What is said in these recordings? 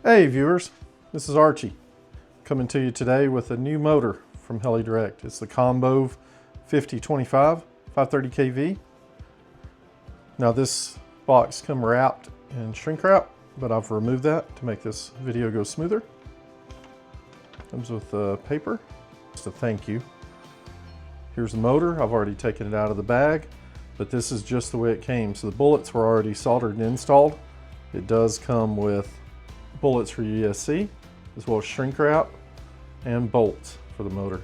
Hey viewers, this is Archie coming to you today with a new motor from Heli Direct. It's the Combove 5025 530 kV. Now this box comes wrapped in shrink wrap, but I've removed that to make this video go smoother. Comes with paper, just a thank you. Here's the motor. I've already taken it out of the bag, but this is just the way it came. So the bullets were already soldered and installed. It does come with bullets for ESC, as well as shrink wrap and bolts for the motor.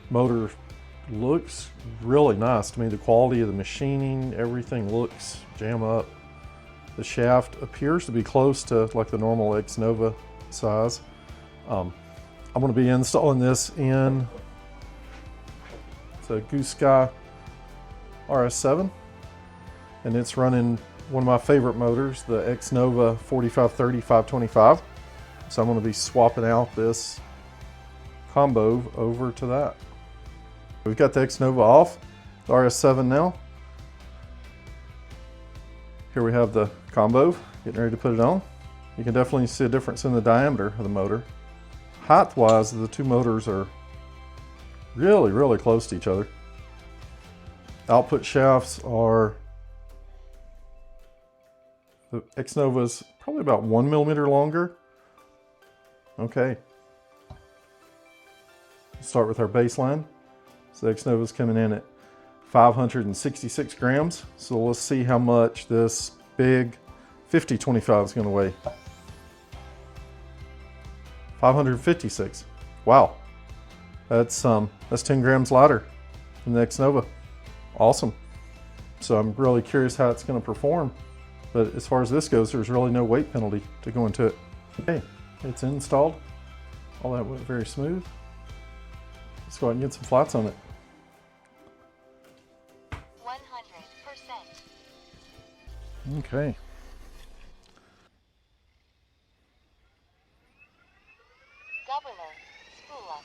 Motor looks really nice to me. The quality of the machining, everything looks jam up. The shaft appears to be close to like the normal X-Nova size. I'm going to be installing this in a Goose Sky RS7, and it's running one of my favorite motors, the X-Nova 4530 525. So I'm going to be swapping out this Combove over to that. We've got the X-Nova off, the RS7 now. Here we have the Combove, getting ready to put it on. You can definitely see a difference in the diameter of the motor. Height-wise, the two motors are really close to each other. Output shafts are, the X-Nova's probably about 1 millimeter longer. Okay. Let's start with our baseline. So the X-Nova's coming in at 566 grams. So let's see how much this big 5025 is going to weigh. 556. Wow. That's 10 grams lighter than the X-Nova. Awesome. So I'm really curious how it's going to perform. But as far as this goes, there's really no weight penalty to go into it. Okay, it's installed. All that went very smooth. Let's go ahead and get some flights on it. 100%. Okay. Governor, spool up.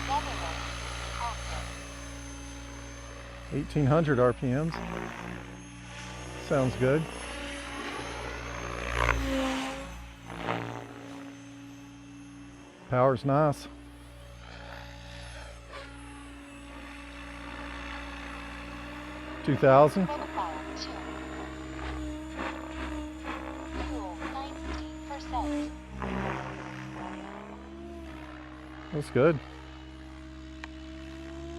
Governor, also. 1800 RPMs. Sounds good. Power's nice. $2,000. Profile 2. Fuel 90%. That's good.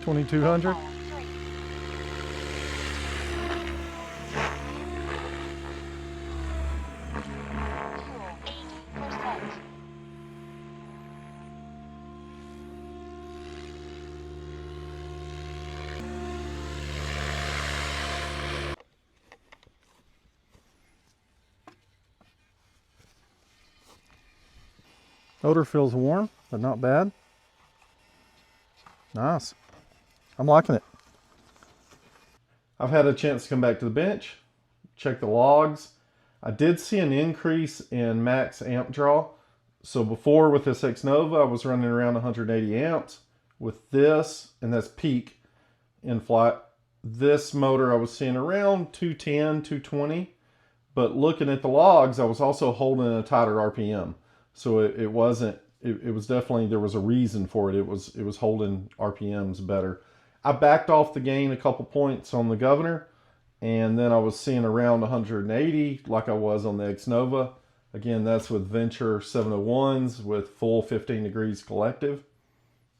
2200. Profile 3. Fuel 80%. Motor feels warm, but not bad. Nice. I'm liking it. I've had a chance to come back to the bench, check the logs. I did see an increase in max amp draw. So before with this X-Nova, I was running around 180 amps. With this, and that's peak in flight, this motor I was seeing around 210, 220. But looking at the logs, I was also holding a tighter RPM. So it wasn't, it was definitely, there was a reason for it. It was holding RPMs better. I backed off the gain a couple points on the governor, and then I was seeing around 180 like I was on the X-Nova. Again, that's with Venture 701s with full 15 degrees collective.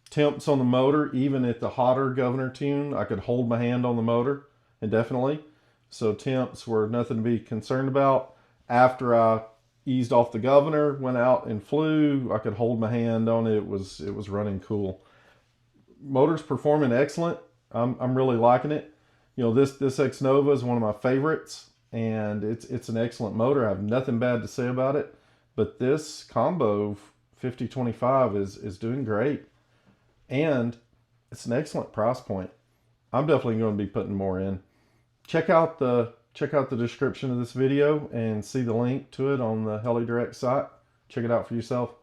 Temps on the motor, even at the hotter governor tune, I could hold my hand on the motor indefinitely. So temps were nothing to be concerned about. After I eased off the governor, went out and flew, I could hold my hand on it. It was running cool. Motor's performing excellent. I'm really liking it. You know, this X-Nova is one of my favorites, and it's an excellent motor. I have nothing bad to say about it. But this Combove 5025 is doing great, and it's an excellent price point. I'm definitely going to be putting more in. Check out the description of this video and see the link to it on the Heli Direct site. Check it out for yourself.